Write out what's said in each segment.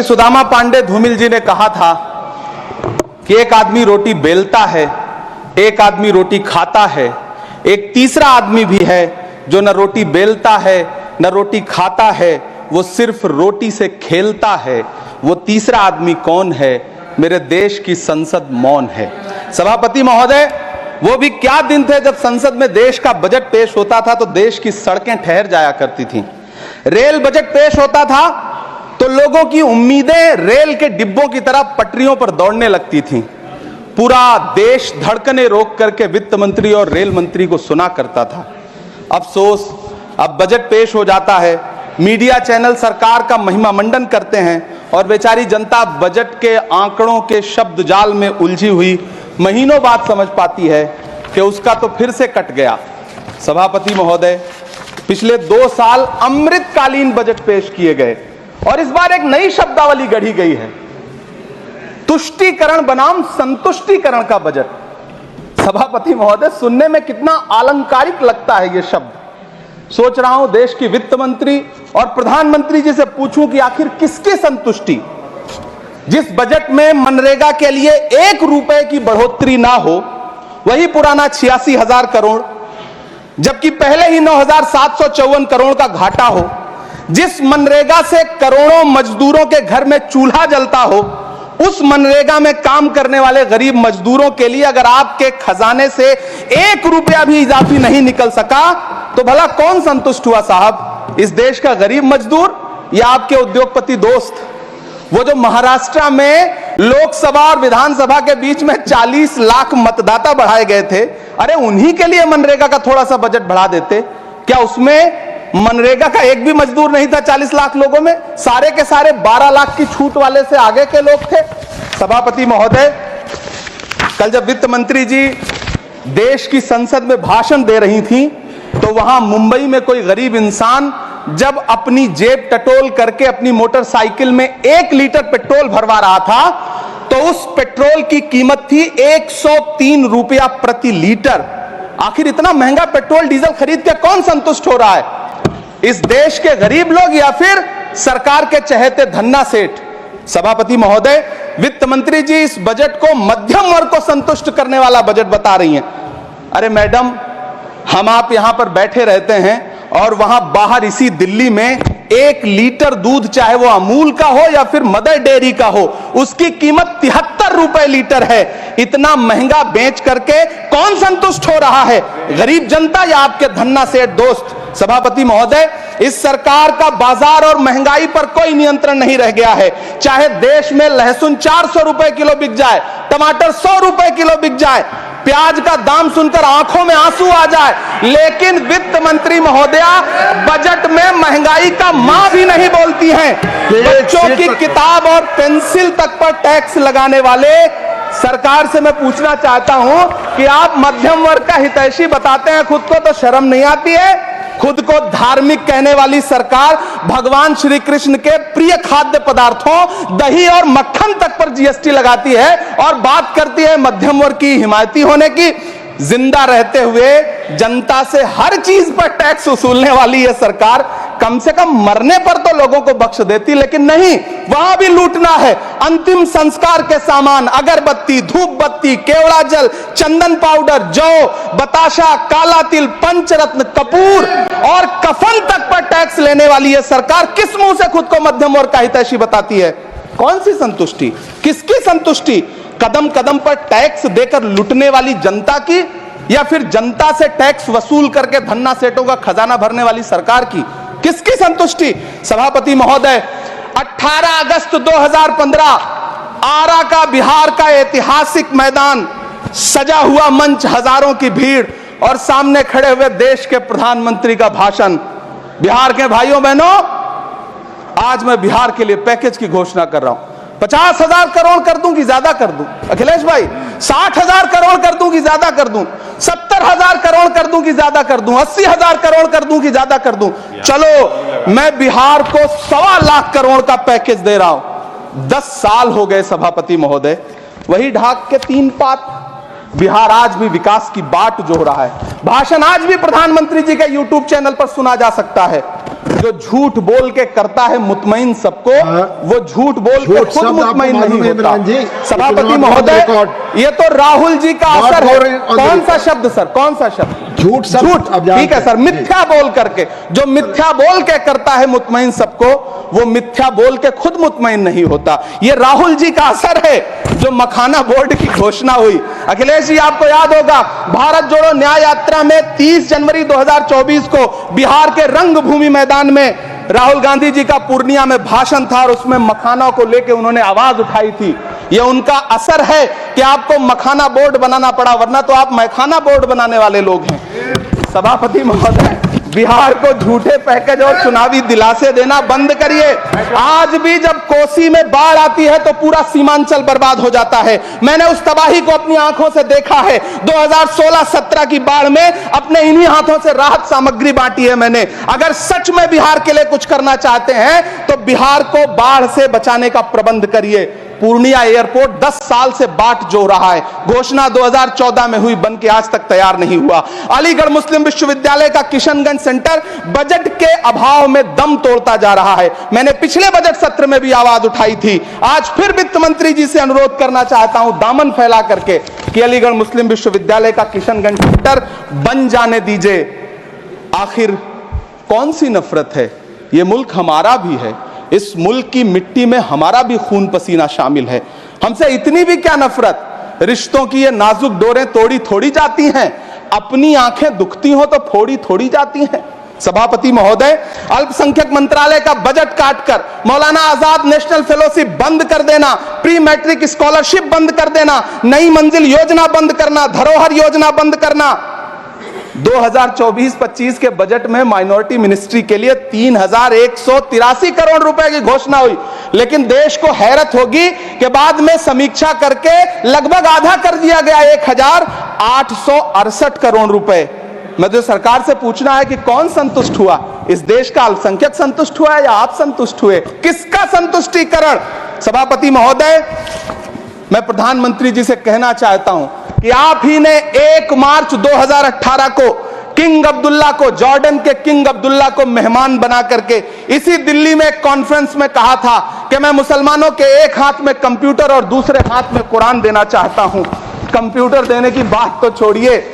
सुदामा पांडे धूमिल जी ने कहा था कि एक आदमी रोटी बेलता है, एक आदमी रोटी खाता है, एक तीसरा आदमी भी है जो न रोटी बेलता है न रोटी खाता है, वो सिर्फ रोटी से खेलता है। वो तीसरा आदमी कौन है? मेरे देश की संसद मौन है। सभापति महोदय, वो भी क्या दिन थे जब संसद में देश का बजट पेश होता था तो देश की सड़कें ठहर जाया करती थीं। रेल बजट पेश होता था तो लोगों की उम्मीदें रेल के डिब्बों की तरह पटरियों पर दौड़ने लगती थीं। पूरा देश धड़कने रोक करके वित्त मंत्री और रेल मंत्री को सुना करता था। अफसोस, अब बजट पेश हो जाता है, मीडिया चैनल सरकार का महिमा मंडन करते हैं और बेचारी जनता बजट के आंकड़ों के शब्द जाल में उलझी हुई महीनों बाद समझ पाती है कि उसका तो फिर से कट गया। सभापति महोदय, पिछले 2 साल अमृतकालीन बजट पेश किए गए और इस बार एक नई शब्दावली गढ़ी गई है, तुष्टीकरण बनाम संतुष्टीकरण का बजट। सभापति महोदय, सुनने में कितना अलंकारिक लगता है ये शब्द। सोच रहा हूं देश की वित्त मंत्री और प्रधानमंत्री जी से पूछूं कि आखिर किसकी संतुष्टि? जिस बजट में मनरेगा के लिए 1 रुपए की बढ़ोतरी ना हो, वही पुराना 86,000 करोड़, जबकि पहले ही 9,754 करोड़ का घाटा हो, जिस मनरेगा से करोड़ों मजदूरों के घर में चूल्हा जलता हो, उस मनरेगा में काम करने वाले गरीब मजदूरों के लिए अगर आपके खजाने से 1 रुपया भी इजाफी नहीं निकल सका तो भला कौन संतुष्ट हुआ साहब? इस देश का गरीब मजदूर या आपके उद्योगपति दोस्त? वो जो महाराष्ट्र में लोकसभा और विधानसभा के बीच में 40 लाख मतदाता बढ़ाए गए थे, अरे उन्हीं के लिए मनरेगा का थोड़ा सा बजट बढ़ा देते। क्या उसमें मनरेगा का एक भी मजदूर नहीं था 40 लाख लोगों में? सारे के सारे 12 लाख की छूट वाले से आगे के लोग थे। सभापति महोदय, कल जब वित्त मंत्री जी देश की संसद में भाषण दे रही थी तो वहां मुंबई में कोई गरीब इंसान जब अपनी जेब टटोल करके अपनी मोटरसाइकिल में 1 लीटर पेट्रोल भरवा रहा था तो उस पेट्रोल की कीमत थी 103 रुपया प्रति लीटर। आखिर इतना महंगा पेट्रोल डीजल खरीद के कौन संतुष्ट हो रहा है? इस देश के गरीब लोग या फिर सरकार के चहेते धन्ना सेठ? सभापति महोदय, वित्त मंत्री जी इस बजट को मध्यम वर्ग को संतुष्ट करने वाला बजट बता रही हैं। अरे मैडम, हम आप यहां पर बैठे रहते हैं और वहां बाहर इसी दिल्ली में 1 लीटर दूध, चाहे वो अमूल का हो या फिर मदर डेयरी का हो, उसकी कीमत 73 रुपए लीटर है। इतना महंगा बेच करके कौन संतुष्ट हो रहा है? गरीब जनता या आपके धन्ना सेठ दोस्त? सभापति महोदय, इस सरकार का बाजार और महंगाई पर कोई नियंत्रण नहीं रह गया है। चाहे देश में लहसुन 400 रुपए किलो बिक जाए, टमाटर 100 रुपए किलो बिक जाए, प्याज का दाम सुनकर आंखों में आंसू आ जाए, लेकिन वित्त मंत्री महोदया बजट में महंगाई का मां भी नहीं बोलती हैं। बच्चों की किताब और पेंसिल तक पर टैक्स लगाने वाले सरकार से मैं पूछना चाहता हूं कि आप मध्यम वर्ग का हितैषी बताते हैं, खुद को तो शर्म नहीं आती है? खुद को धार्मिक कहने वाली सरकार भगवान श्री कृष्ण के प्रिय खाद्य पदार्थों दही और मक्खन तक पर जीएसटी लगाती है और बात करती है मध्यम वर्ग की हिमायती होने की। जिंदा रहते हुए जनता से हर चीज पर टैक्स वसूलने वाली यह सरकार कम से कम मरने पर तो लोगों को बख्श देती, लेकिन नहीं, वहां भी लूटना है। अंतिम संस्कार के सामान, अगरबत्ती, धूप बत्ती, केवड़ा जल, चंदन पाउडर, जौ, बताशा, काला तिल, पंचरत्न, कपूर और कफन तक पर टैक्स लेने वाली यह सरकार किस मुंह से खुद को मध्यम वर्ग का हितैषी बताती है? कौन सी संतुष्टि? किसकी संतुष्टि? कदम कदम पर टैक्स देकर लूटने वाली जनता की या फिर जनता से टैक्स वसूल करके धन्ना सेठों का खजाना भरने वाली सरकार की? किसकी संतुष्टि? सभापति महोदय, 18 अगस्त 2015 आरा का बिहार का ऐतिहासिक मैदान, सजा हुआ मंच, हजारों की भीड़ और सामने खड़े हुए देश के प्रधानमंत्री का भाषण। बिहार के भाइयों बहनों, आज मैं बिहार के लिए पैकेज की घोषणा कर रहा हूं। 50,000 करोड़ कर दूं कि ज्यादा कर दूं? अखिलेश भाई, 60,000 करोड़ कर दूं कि ज्यादा कर दूं? 70,000 करोड़ कर दूं कि ज्यादा कर दूं? 80,000 करोड़ कर दूं कि ज्यादा कर दूं? चलो, मैं बिहार को 1.25 लाख करोड़ का पैकेज दे रहा हूं। 10 साल हो गए सभापति महोदय, वही ढाक के 3 पात। बिहार आज भी विकास की बाट जोह रहा है। भाषण आज भी प्रधानमंत्री जी के यूट्यूब चैनल पर सुना जा सकता है। जो झूठ बोल के करता है मुतमईन सबको, वो झूठ बोल के खुद मुतमईन नहीं होता। सभापति महोदय, ये तो राहुल जी का असर है। कौन सा शब्द सर, कौन सा शब्द? झूठ। ठीक है सर, मिथ्या बोल करके, जो मिथ्या बोल के करता है मुतमईन सबको, वो मिथ्या बोल के खुद मुतमईन नहीं होता। ये राहुल जी का असर है। जो मखाना बोर्ड की घोषणा हुई, अखिलेश जी आपको याद होगा, भारत जोड़ो न्याय यात्रा में 30 जनवरी 2024 को बिहार के रंगभूमि मैदान में राहुल गांधी जी का पूर्णिया में भाषण था और उसमें मखाना को लेकर उन्होंने आवाज उठाई थी। यह उनका असर है कि आपको मखाना बोर्ड बनाना पड़ा, वरना तो आप मैखाना बोर्ड बनाने वाले लोग हैं। सभापति महोदय, बिहार को झूठे पैकेज और चुनावी दिलासे देना बंद करिए। आज भी जब कोसी में बाढ़ आती है तो पूरा सीमांचल बर्बाद हो जाता है। मैंने उस तबाही को अपनी आंखों से देखा है। 2016-17 की बाढ़ में अपने इन्हीं हाथों से राहत सामग्री बांटी है मैंने। अगर सच में बिहार के लिए कुछ करना चाहते हैं तो बिहार को बाढ़ से बचाने का प्रबंध करिए। पूर्णिया एयरपोर्ट 10 साल से बाट जो रहा है, घोषणा 2014 में हुई, बन के आज तक तैयार नहीं हुआ। अलीगढ़ मुस्लिम विश्वविद्यालय का किशनगंज सेंटर बजट के अभाव में दम तोड़ता जा रहा है। मैंने पिछले बजट सत्र में भी आवाज उठाई थी। आज फिर वित्त मंत्री जी से अनुरोध करना चाहता हूं, दामन फैला करके, कि अलीगढ़ मुस्लिम विश्वविद्यालय का किशनगंज सेंटर बन जाने दीजिए। आखिर कौन सी नफरत है? यह मुल्क हमारा भी है। इस मुल्क की मिट्टी में हमारा भी खून पसीना शामिल है। हमसे इतनी भी क्या नफरत? रिश्तों की ये नाजुक डोरें तोड़ी थोड़ी जाती हैं। अपनी आंखें दुखती हो तो फोड़ी थोड़ी जाती हैं। सभापति महोदय, अल्पसंख्यक मंत्रालय का बजट काटकर मौलाना आजाद नेशनल फेलोशिप बंद कर देना, प्री मैट्रिक स्कॉलरशिप बंद कर देना, नई मंजिल योजना बंद करना, धरोहर योजना बंद करना। 2024-25 के बजट में माइनॉरिटी मिनिस्ट्री के लिए 3183 करोड़ रुपए की घोषणा हुई, लेकिन देश को हैरत होगी कि बाद में समीक्षा करके लगभग आधा कर दिया गया, 1868 करोड़ रुपए। मैं तो सरकार से पूछना है कि कौन संतुष्ट हुआ? इस देश का अल्पसंख्यक संतुष्ट हुआ या आप संतुष्ट हुए? किसका संतुष्टिकरण? सभापति महोदय, मैं प्रधानमंत्री जी से कहना चाहता हूं कि आप ही ने 1 मार्च 2018 को किंग अब्दुल्ला को, जॉर्डन के किंग अब्दुल्ला को मेहमान बना करके इसी दिल्ली में एक कॉन्फ्रेंस में कहा था कि मैं मुसलमानों के एक हाथ में कंप्यूटर और दूसरे हाथ में कुरान देना चाहता हूं। कंप्यूटर देने की बात तो छोड़िए,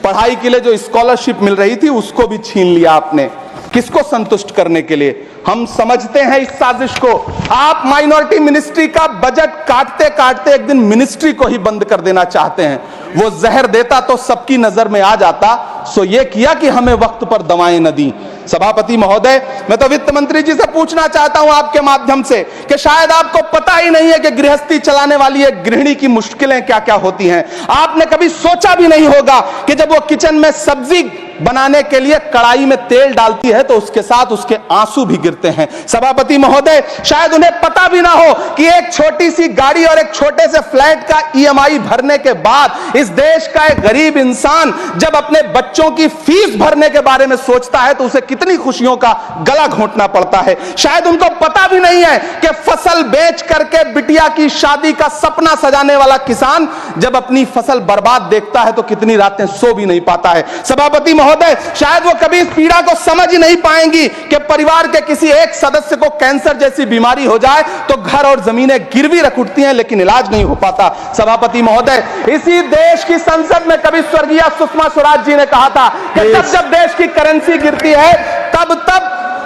पढ़ाई के लिए जो स्कॉलरशिप मिल रही थी उसको भी छीन लिया आपने। किसको संतुष्ट करने के लिए? हम समझते हैं इस साजिश को। आप माइनॉरिटी मिनिस्ट्री का बजट काटते काटते एक दिन मिनिस्ट्री को ही बंद कर देना चाहते हैं। वो जहर देता तो सबकी नजर में आ जाता, सो ये किया कि हमें वक्त पर दवाएं न दी। सभापति महोदय, मैं तो वित्त मंत्री जी से पूछना चाहता हूं आपके माध्यम से कि शायद आपको पता ही नहीं है कि गृहस्थी चलाने वाली एक गृहिणी की मुश्किलें क्या क्या होती हैं। आपने कभी सोचा भी नहीं होगा कि जब वो किचन में सब्जी बनाने के लिए कड़ाई में तेल डालती है तो उसके साथ उसके आंसू भी गिरते हैं। सभापति महोदय, शायद उन्हें पता भी ना हो कि एक छोटी सी गाड़ी और एक छोटे से फ्लैट का EMI भरने के बाद इस देश का एक गरीब इंसान जब अपने बच्चों की फीस भरने के बारे में सोचता है तो उसे कितनी खुशियों का गला घोंटना पड़ता है। शायद उनको पता भी नहीं है कि फसल बेच करके बिटिया की शादी का सपना सजाने वाला किसान जब अपनी फसल बर्बाद देखता है तो कितनी रातें सो भी नहीं पाता है। सभापति महोदय, शायद वो कभी इस पीड़ा को समझ ही नहीं पाएंगी कि परिवार के किसी एक सदस्य को कैंसर जैसी बीमारी हो जाए तो घर और जमीनें गिरवी रख उठती हैं लेकिन इलाज नहीं हो पाता। सभापति महोदय, इसी देश की संसद में कभी स्वर्गीय सुषमा स्वराज जी ने कहा था कि जब देश की करेंसी गिरती है तब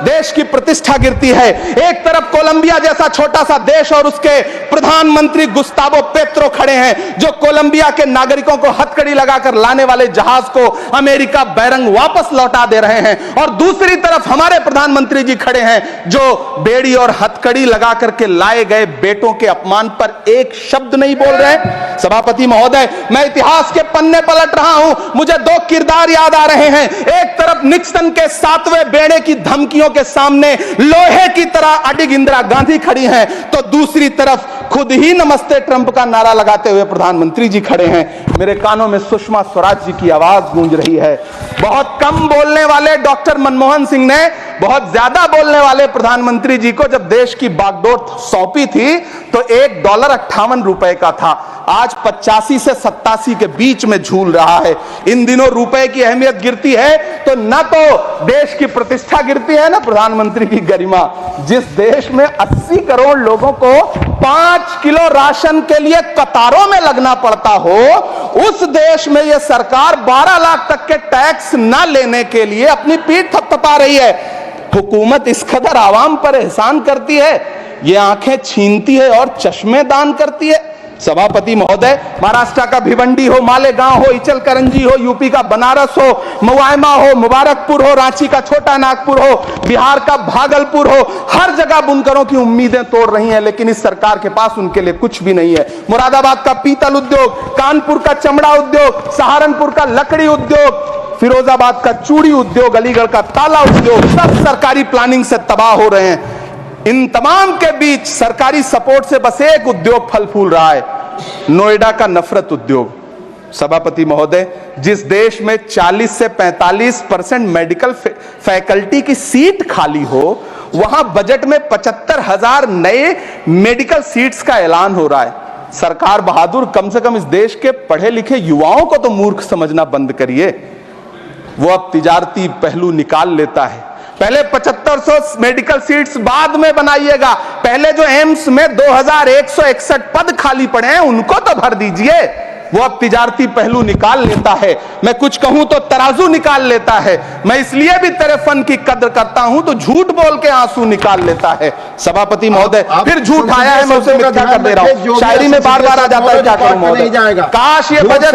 देश की प्रतिष्ठा गिरती है। एक तरफ कोलंबिया जैसा छोटा सा देश और उसके प्रधानमंत्री गुस्तावो पेत्रो खड़े हैं जो कोलंबिया के नागरिकों को हथकड़ी लगाकर लाने वाले जहाज को अमेरिका बैरंग वापस लौटा दे रहे हैं, और दूसरी तरफ हमारे प्रधानमंत्री जी खड़े हैं जो बेड़ी और हथकड़ी लगा करके लाए गए बेटों के अपमान पर एक शब्द नहीं बोल रहे। सभापति महोदय, मैं इतिहास के पन्ने पलट रहा हूं, मुझे 2 किरदार याद आ रहे हैं। एक तरफ निक्सन के 7वें बेड़े की धमकियों के सामने लोहे की तरह अडिग इंदिरा गांधी खड़ी हैं, तो दूसरी तरफ खुद ही नमस्ते ट्रंप का नारा लगाते हुए प्रधानमंत्री जी खड़े हैं। मेरे कानों में सुषमा स्वराज जी की आवाज गूंज रही है। बहुत कम बोलने वाले डॉक्टर मनमोहन सिंह ने बहुत ज्यादा बोलने वाले प्रधानमंत्री जी को जब देश की बागडोर सौंपी थी तो $1 58 का था। आज 85 से 87 के बीच में झूल रहा है। इन दिनों रुपए की अहमियत गिरती है तो न तो देश की प्रतिष्ठा गिरती है, ना प्रधानमंत्री की गरिमा। जिस देश में 80 करोड़ लोगों को 5 किलो राशन के लिए कतारों में लगना पड़ता हो, उस देश में यह सरकार 12 लाख तक के टैक्स न लेने के लिए अपनी पीठ थपथपा रही है। हुकूमत इस कदर आवाम पर एहसान करती है, ये आंखें छीनती है और चश्मे दान करती है। सभापति महोदय, महाराष्ट्र का भिवंडी हो, मालेगांव हो, इचल करंजी हो, यूपी का बनारस हो, मुआयमा हो, मुबारकपुर हो, रांची का छोटा नागपुर हो, बिहार का भागलपुर हो, हर जगह बुनकरों की उम्मीदें तोड़ रही हैं, लेकिन इस सरकार के पास उनके लिए कुछ भी नहीं है। मुरादाबाद का पीतल उद्योग, कानपुर का चमड़ा उद्योग, सहारनपुर का लकड़ी उद्योग, फिरोजाबाद का चूड़ी उद्योग, अलीगढ़ का ताला उद्योग, सब सरकारी प्लानिंग से तबाह हो रहे हैं। इन तमाम के बीच सरकारी सपोर्ट से बस एक उद्योग फल फूल रहा है, नोएडा का नफरत उद्योग। सभापति महोदय, जिस देश में 40 से 45% मेडिकल फैकल्टी की सीट खाली हो, वहां बजट में 75,000 नए मेडिकल सीट्स का ऐलान हो रहा है। सरकार बहादुर, कम से कम इस देश के पढ़े लिखे युवाओं को तो मूर्ख समझना बंद करिए। वो अब तिजारती पहलू निकाल लेता है। पहले 7500 मेडिकल सीट्स बाद में बनाइएगा, पहले जो एम्स में 2161 पद खाली पड़े हैं उनको तो भर दीजिए। वो अब तिजारती पहलू निकाल लेता है। मैं कुछ कहूं तो तराजू निकाल लेता है। मैं इसलिए भी तेरे फन की कद्र करता हूं तो झूठ बोल के आंसू निकाल लेता है। सभापति महोदय, फिर झूठ आया है, मैं उसे मिथ्या कर दे रहा हूं। शायरी में बार बार आ जाता है, क्या करूं महोदय। काश ये बजट,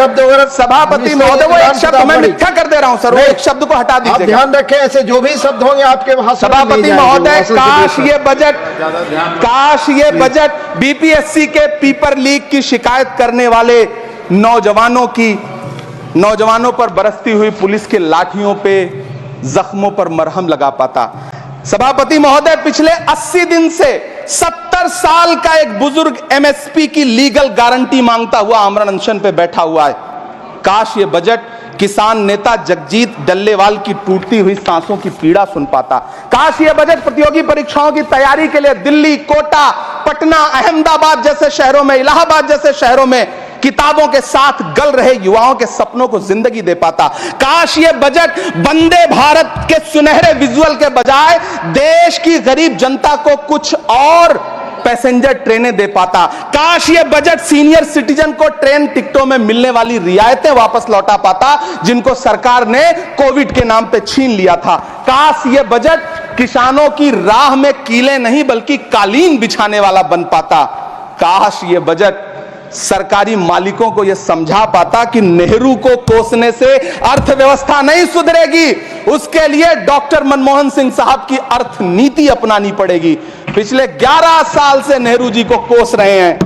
सभापति महोदय, वो एक शब्द मैं मिथ्या कर दे रहा हूं सर, वो एक शब्द को हटा दीजिए। ध्यान रखें, ऐसे जो भी शब्द होंगे आपके वहां। सभापति महोदय, काश ये बजट बीपीएससी के पेपर लीक की शिकायत करने वाले नौजवानों पर बरसती हुई पुलिस के लाठियों पे, जख्मों पर मरहम लगा पाता। सभापति महोदय, पिछले 80 दिन से 70 साल का एक बुजुर्ग एमएसपी की लीगल गारंटी मांगता हुआ आमरण अनशन पे बैठा हुआ है। काश ये बजट किसान नेता जगजीत डल्लेवाल की टूटती हुई सांसों की पीड़ा सुन पाता। काश ये बजट प्रतियोगी परीक्षाओं की तैयारी के लिए दिल्ली, कोटा, पटना, अहमदाबाद जैसे शहरों में, इलाहाबाद जैसे शहरों में किताबों के साथ गल रहे युवाओं के सपनों को जिंदगी दे पाता। काश ये बजट वंदे भारत के सुनहरे विजुअल के बजाय देश की गरीब जनता को कुछ और पैसेंजर ट्रेनें दे पाता। काश ये बजट सीनियर सिटीजन को ट्रेन टिकटों में मिलने वाली रियायतें वापस लौटा पाता, जिनको सरकार ने कोविड के नाम पे छीन लिया था। काश ये बजट किसानों की राह में कीले नहीं बल्कि कालीन बिछाने वाला बन पाता। काश ये बजट सरकारी मालिकों को यह समझा पाता कि नेहरू को कोसने से अर्थव्यवस्था नहीं सुधरेगी, उसके लिए डॉक्टर मनमोहन सिंह साहब की अर्थ नीति अपनानी पड़ेगी। पिछले 11 साल से नेहरू जी को कोस रहे हैं,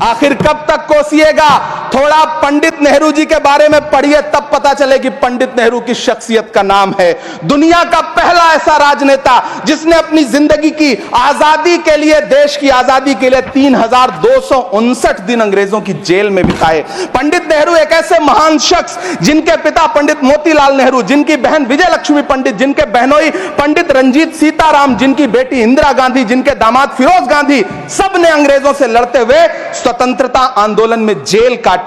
आखिर कब तक कोसिएगा? थोड़ा पंडित नेहरू जी के बारे में पढ़िए, तब पता चले कि पंडित नेहरू की शख्सियत का नाम है। दुनिया का पहला ऐसा राजनेता जिसने अपनी जिंदगी की आजादी के लिए, देश की आजादी के लिए 3259 दिन अंग्रेजों की जेल में बिताए। पंडित नेहरू एक ऐसे महान शख्स जिनके पिता पंडित मोतीलाल नेहरू, जिनकी बहन विजय लक्ष्मी पंडित, जिनके बहनोई पंडित रंजीत सीताराम, जिनकी बेटी इंदिरा गांधी, जिनके दामाद फिरोज गांधी, सब ने अंग्रेजों से लड़ते हुए स्वतंत्रता आंदोलन में जेल काटी।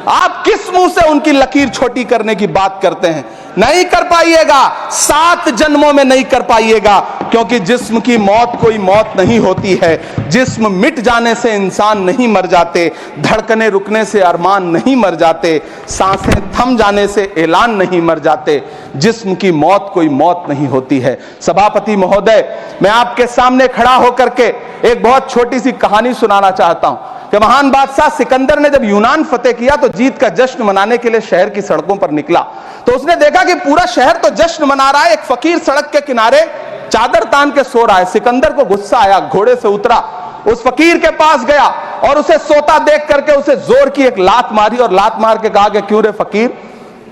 आप किस मुंह से उनकी लकीर छोटी करने की बात करते हैं? नहीं कर पाइएगा, 7 जन्मों में नहीं कर पाइएगा, क्योंकि जिस्म की मौत कोई मौत नहीं होती है। जिस्म मिट जाने से इंसान नहीं मर जाते, धड़कने रुकने से अरमान नहीं मर जाते, सांसें थम जाने से ऐलान नहीं मर जाते। जिस्म की मौत कोई मौत नहीं होती है। सभापति महोदय, मैं आपके सामने खड़ा होकर के एक बहुत छोटी सी कहानी सुनाना चाहता हूं कि महान बादशाह सिकंदर ने जब यूनान फतेह किया तो जीत का जश्न मनाने के लिए शहर की सड़कों पर निकला। तो उसने देखा कि पूरा शहर तो जश्न मना रहा है, एक फकीर सड़क के किनारे चादर तान के सो रहा है। सिकंदर को गुस्सा आया, घोड़े से उतरा, उस फकीर के पास गया और उसे सोता देख करके उसे जोर की एक लात मारी और लात मार के कहा कि क्यों रे फकीर,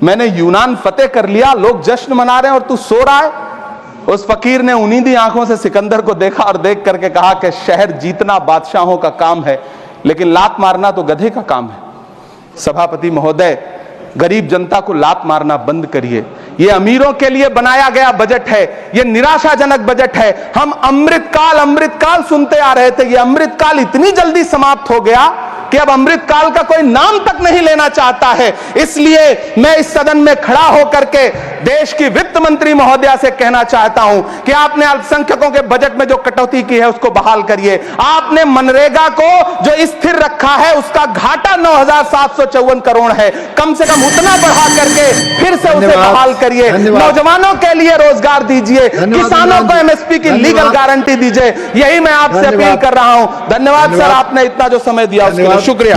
मैंने यूनान फतेह कर लिया, लोग जश्न मना रहे हैं और तू सो रहा है। उस फकीर ने उन्नीदी आंखों से सिकंदर को देखा और देख करके कहा कि शहर जीतना बादशाहों का काम है, लेकिन लात मारना तो गधे का काम है। सभापति महोदय, गरीब जनता को लात मारना बंद करिए। ये अमीरों के लिए बनाया गया बजट है, ये निराशाजनक बजट है। हम अमृतकाल सुनते आ रहे थे, ये अमृतकाल इतनी जल्दी समाप्त हो गया कि अब अमृतकाल का कोई नाम तक नहीं लेना चाहता है। इसलिए मैं इस सदन में खड़ा होकर के देश की वित्त मंत्री महोदया से कहना चाहता हूं कि आपने अल्पसंख्यकों के बजट में जो कटौती की है उसको बहाल करिए। आपने मनरेगा को जो स्थिर रखा है उसका घाटा 9,754 करोड़ है, कम से कम उतना बढ़ा करके फिर से उसे बहाल करिए। नौजवानों के लिए रोजगार दीजिए, किसानों को एमएसपी की लीगल गारंटी दीजिए। यही मैं आपसे अपील कर रहा हूं। धन्यवाद सर, आपने इतना जो समय दिया उसके लिए शुक्रिया।